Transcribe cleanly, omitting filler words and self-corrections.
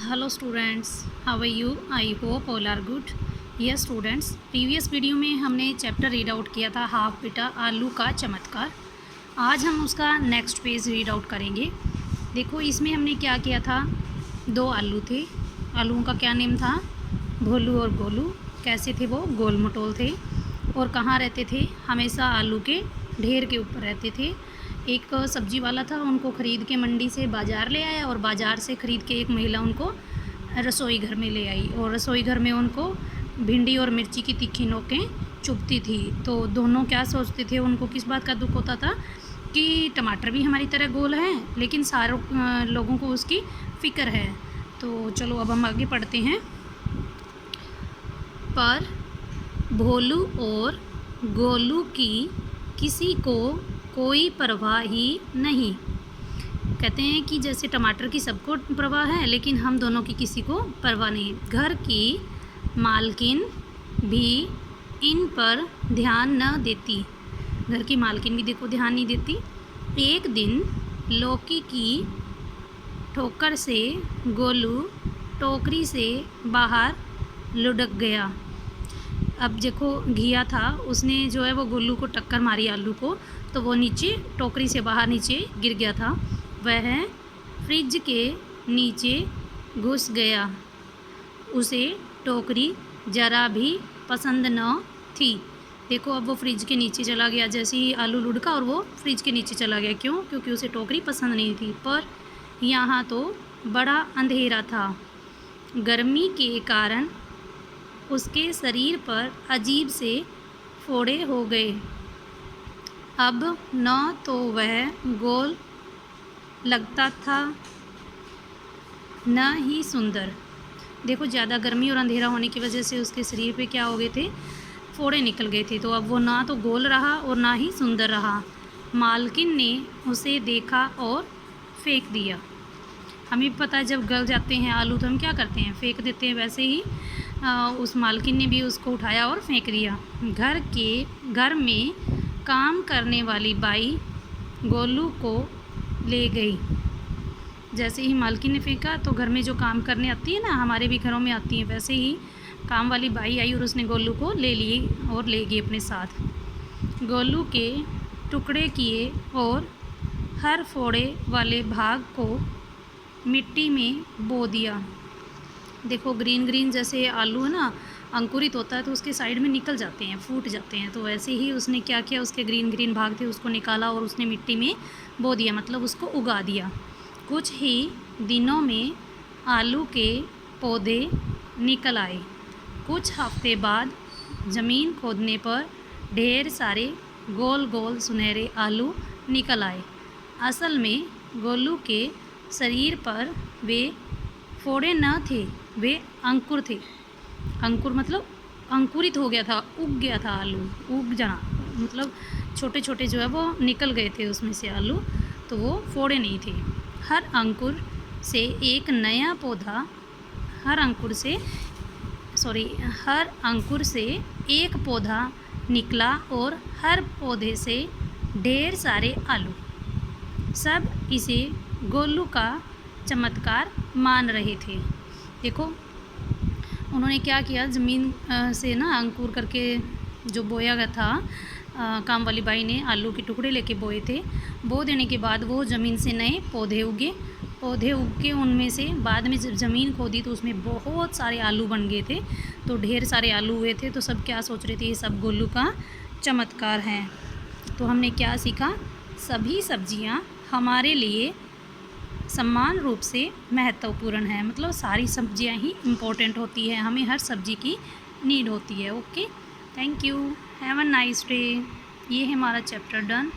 Hello students, how are you? I hope all are good. Yes students, previous video में हमने chapter read out किया था half beta आलू का चमत्कार। आज हम उसका नेक्स्ट पेज रीड आउट करेंगे। देखो इसमें हमने क्या किया था, दो आलू थे। आलूओं का क्या नेम था? भोलू और गोलू। कैसे थे वो? गोल मटोल थे। और कहाँ रहते थे? हमेशा आलू के ढेर के ऊपर रहते थे। एक सब्जी वाला था, उनको ख़रीद के मंडी से बाज़ार ले आया और बाज़ार से ख़रीद के एक महिला उनको रसोई घर में ले आई और रसोई घर में उनको भिंडी और मिर्ची की तीखी नोकें चुभती थी। तो दोनों क्या सोचते थे, उनको किस बात का दुख होता था कि टमाटर भी हमारी तरह गोल हैं लेकिन सारों लोगों को उसकी फ़िक्र है। तो चलो अब हम आगे पढ़ते हैं। पर भोलू और गोलू की किसी को कोई परवाह ही नहीं। कहते हैं कि जैसे टमाटर की सबको परवाह है लेकिन हम दोनों की किसी को परवाह नहीं। घर की मालकिन भी इन पर ध्यान न देती। घर की मालकिन भी देखो ध्यान नहीं देती। एक दिन लौकी की ठोकर से गोलू टोकरी से बाहर लुढ़क गया। अब देखो घिया था, उसने जो है वो गोलू को टक्कर मारी आलू को, तो वो नीचे टोकरी से बाहर नीचे गिर गया था। वह फ्रिज के नीचे घुस गया। उसे टोकरी ज़रा भी पसंद न थी। देखो अब वो फ्रिज के नीचे चला गया, जैसे ही आलू लुढ़का और वो फ्रिज के नीचे चला गया। क्यों? क्योंकि उसे टोकरी पसंद नहीं थी। पर यहाँ तो बड़ा अंधेरा था। गर्मी के कारण उसके शरीर पर अजीब से फोड़े हो गए। अब न तो वह गोल लगता था न ही सुंदर। देखो ज़्यादा गर्मी और अंधेरा होने की वजह से उसके शरीर पे क्या हो गए थे? फोड़े निकल गए थे। तो अब वो ना तो गोल रहा और ना ही सुंदर रहा। मालकिन ने उसे देखा और फेंक दिया। हमें पता है जब गल जाते हैं आलू तो हम क्या करते हैं? फेंक देते हैं। वैसे ही उस मालकिन ने भी उसको उठाया और फेंक दिया। घर में काम करने वाली बाई गोलू को ले गई। जैसे ही मालकिन ने फेंका तो घर में जो काम करने आती है ना, हमारे भी घरों में आती हैं, वैसे ही काम वाली बाई आई और उसने गोलू को ले ली और ले गई अपने साथ। गोलू के टुकड़े किए और हर फोड़े वाले भाग को मिट्टी में बो दिया। देखो ग्रीन ग्रीन जैसे आलू है ना, अंकुरित होता है तो उसके साइड में निकल जाते हैं, फूट जाते हैं। तो वैसे ही उसने क्या किया, उसके ग्रीन ग्रीन भाग थे उसको निकाला और उसने मिट्टी में बो दिया, मतलब उसको उगा दिया। कुछ ही दिनों में आलू के पौधे निकल आए। कुछ हफ्ते बाद ज़मीन खोदने पर ढेर सारे गोल गोल सुनहरे आलू निकल आए। असल में गोलू के शरीर पर वे फोड़े न थे, वे अंकुर थे। अंकुर मतलब अंकुरित हो गया था, उग गया था आलू। उग जाना मतलब छोटे छोटे जो है वो निकल गए थे उसमें से आलू, तो वो फोड़े नहीं थे। हर अंकुर से एक नया पौधा, हर अंकुर से एक पौधा निकला और हर पौधे से ढेर सारे आलू। सब इसे गोलू का चमत्कार मान रहे थे। देखो उन्होंने क्या किया, ज़मीन से ना अंकुर करके जो बोया गया था, काम वाली बाई ने आलू के टुकड़े लेके बोए थे। बो देने के बाद वो ज़मीन से नए पौधे उगे। पौधे उग के उनमें से बाद में जब ज़मीन खोदी तो उसमें बहुत सारे आलू बन गए थे। तो ढेर सारे आलू हुए थे। तो सब क्या सोच रहे थे, ये सब गोलू का चमत्कार है। तो हमने क्या सीखा? सभी सब्जियां हमारे लिए समान रूप से महत्वपूर्ण है। मतलब सारी सब्जियां ही इम्पोर्टेंट होती है, हमें हर सब्जी की नीड होती है। Okay, thank you, have a nice day. ये है हमारा चैप्टर डन।